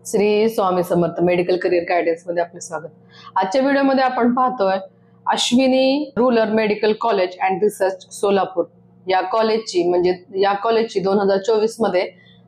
Shri Swami Samarth medical career guidance मध्ये आपले स्वागत। आजच्या व्हिडिओमध्ये आपण पाहतोय Ashwini rural medical college and research Solapur या कॉलेजची 2024 मध्ये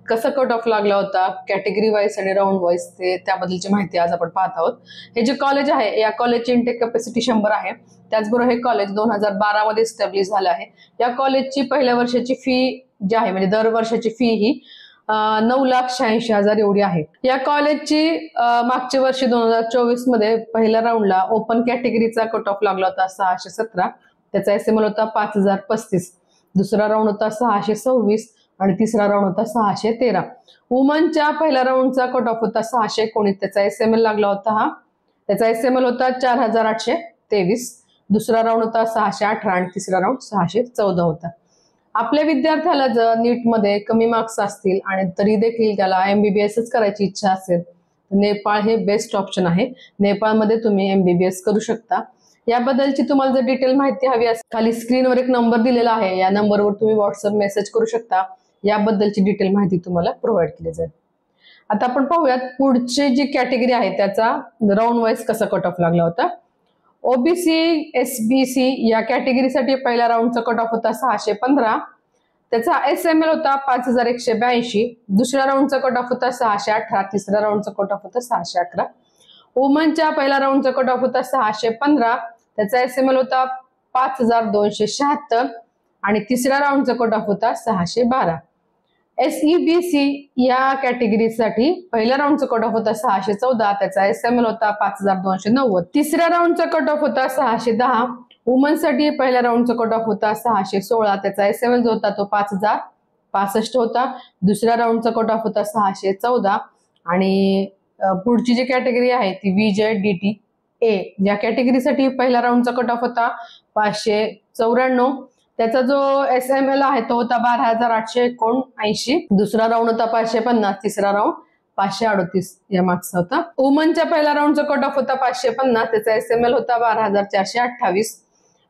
कसं कट ऑफ लागला होता, कॅटेगरी वाईज आणि राऊंड वाईज त्याबद्दलची माहिती आज आपण पाहत आहोत। हे जे कॉलेज आहे या कॉलेजची इंटेक कॅपॅसिटी 100 आहे। त्याचबरोबर हे कॉलेज 2012 मध्ये एस्टॅब्लिश झालं आहे। या कॉलेजची पहिल्या वर्षाची फी जी आहे म्हणजे दर वर्षाची फी ही 9,86,000 एवढी आहे। या कॉलेजची मागच्या वर्षी 2024 मध्ये पहिल्या राऊंडला ओपन कॅटेगरीचा कट ऑफ लागला होता 617, त्याचा एसएमएल होता 5035, दुसरा राऊंड होता 626 आणि तिसरा राऊंड होता 613। वुमनच्या पहिल्या राऊंडचा कट ऑफ होता 619, त्याचा एसएमएल लागला होता त्याचा एसएमएल होता 4823, दुसरा राऊंड होता 618 आणि तिसरा राऊंड 614 होता। आपल्या विद्यार्थ्याला जर नीट मध्ये कमी मार्क्स असतील आणि तरी देखील त्याला एमबीबीएसच करायची इच्छा असेल तर नेपाळ हे बेस्ट ऑप्शन आहे। नेपाळमध्ये तुम्ही एमबीबीएस करू शकता। याबद्दलची तुम्हाला जर डिटेल माहिती हवी असेल खाली स्क्रीनवर एक नंबर दिलेला आहे, या नंबरवर तुम्ही व्हॉट्सअप मेसेज करू शकता। याबद्दलची डिटेल माहिती तुम्हाला प्रोव्हाइड केली जाईल। आता आपण पाहूयात पुढची जी कॅटेगरी आहे त्याचा राऊंड वाईज कसा कट ऑफ लागला होता। ओबीसी एसबीसी या कॅटेगरीसाठी पहिल्या राऊंडचा कट ऑफ होता 615, त्याचा एसएमएल होता 5182, दुसऱ्या राऊंडचा कट ऑफ होता 618, तिसऱ्या राऊंडचा कट ऑफ होता 611। वुमनच्या पहिल्या राऊंडचा कट ऑफ होता 615, त्याचा एसएमएल होता 5276 आणि तिसऱ्या राऊंडचा कट ऑफ होता 612। एसईबीसी या कॅटेगरीसाठी पहिल्या राऊंडचा कट ऑफ होता 614, त्याचा एसएमएल होता 5290, तिसऱ्या राऊंडचा कट ऑफ होता 610। वुमन साठी पहिल्या राऊंडचा कट ऑफ होता 616, त्याचा एसएमएल जो होता तो 5065 होता, दुसऱ्या राऊंडचा कट ऑफ होता 614 आणि पुढची जी कॅटेगरी आहे ती VJDT A या कॅटेगरीसाठी पहिल्या राऊंडचा कट ऑफ होता 594, त्याचा जो एसएमएल आहे तो होता 12,879, दुसरा राऊंड होता 550, तिसरा राऊंड 538 या मार्क्सचा होता। वुमनच्या पहिल्या राऊंडचा कट ऑफ होता 550, त्याचा एसएमएल होता 12,428।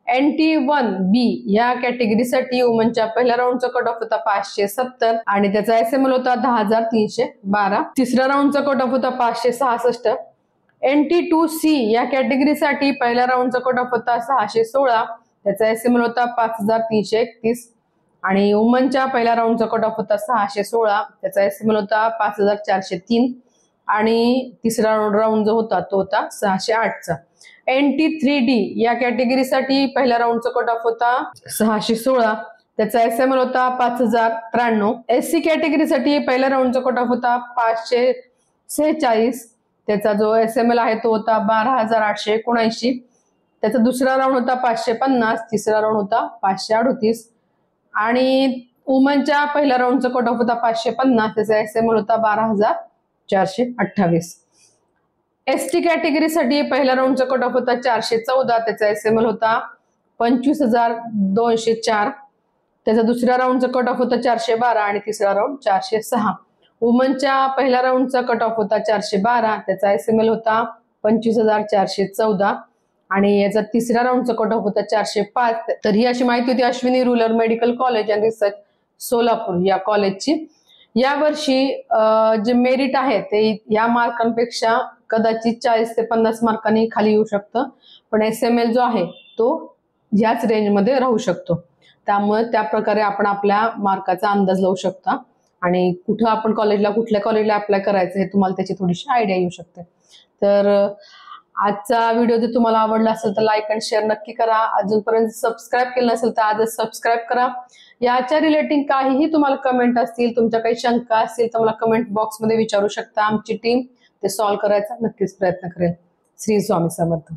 NT1B या कॅटेगरीसाठी वुमनच्या पहिल्या राऊंडचा कट ऑफ होता 570 आणि त्याचा एसएमएल होता 10,312, तिसऱ्या राऊंडचा कट ऑफ होता 566। NT2C या कॅटेगरीसाठी पहिल्या राऊंडचा कट ऑफ होता 616, त्याचा एसएमएल होता 5331 आणि वुमनच्या पहिल्या राऊंडचा कट ऑफ होता 616, त्याचा एसएमएल होता 5403 आणि तिसरा राऊंड जो होता तो होता 608चा। NT3D या कॅटेगरीसाठी पहिल्या राऊंडचा कट ऑफ होता 616, त्याचा एसएमएल होता 5093। एससी कॅटेगरीसाठी पहिल्या राऊंडचा कट ऑफ होता 546, त्याचा जो एसएमएल आहे तो होता 12,879, त्याचा दुसरा राऊंड होता 550, तिसरा राऊंड होता 538 आणि वुमनच्या पहिल्या राऊंडचा कट ऑफ होता 550, त्याचा एसएमएल होता 12,428। एसटी कॅटेगरीसाठी पहिल्या राऊंडचा कट ऑफ होता 414, त्याचा एसएमएल होता 25,204, त्याचा दुसऱ्या राऊंडचा कट ऑफ होता 412 आणि तिसरा राऊंड 406। वुमनच्या पहिल्या राऊंडचा कट ऑफ होता 412, त्याचा एसएमएल होता 25,414 आणि याचा तिसऱ्या राऊंडचा कट ऑफ होता 405। तर ही अशी माहिती होती Ashwini rural medical college and research Solapur या कॉलेजची। या वर्षी जे मेरिट आहे ते या मार्कांपेक्षा कदाचित 40 ते 50 मार्कांनी खाली येऊ शकतं, पण एसएमएल जो आहे तो याच रेंजमध्ये राहू शकतो। त्यामुळे त्या प्रकारे आपण आपल्या मार्काचा अंदाज लावू शकता आणि कुठल्या कॉलेजला अप्लाय करायचं हे तुम्हाला त्याची थोडीशी आयडिया येऊ शकते। तर आजचा व्हिडिओ जर तुम्हाला आवडला असेल तर लाईक आणि शेअर नक्की करा। अजूनपर्यंत सबस्क्राईब केलं नसेल तर आजच सबस्क्राईब करा। याच्या रिलेटिंग काहीही तुम्हाला कमेंट असतील, तुमच्या काही शंका असतील तर मला कमेंट बॉक्समध्ये विचारू शकता। आमची टीम ते सॉल्व्ह करायचा नक्कीच प्रयत्न करेल। श्री स्वामी समर्थ।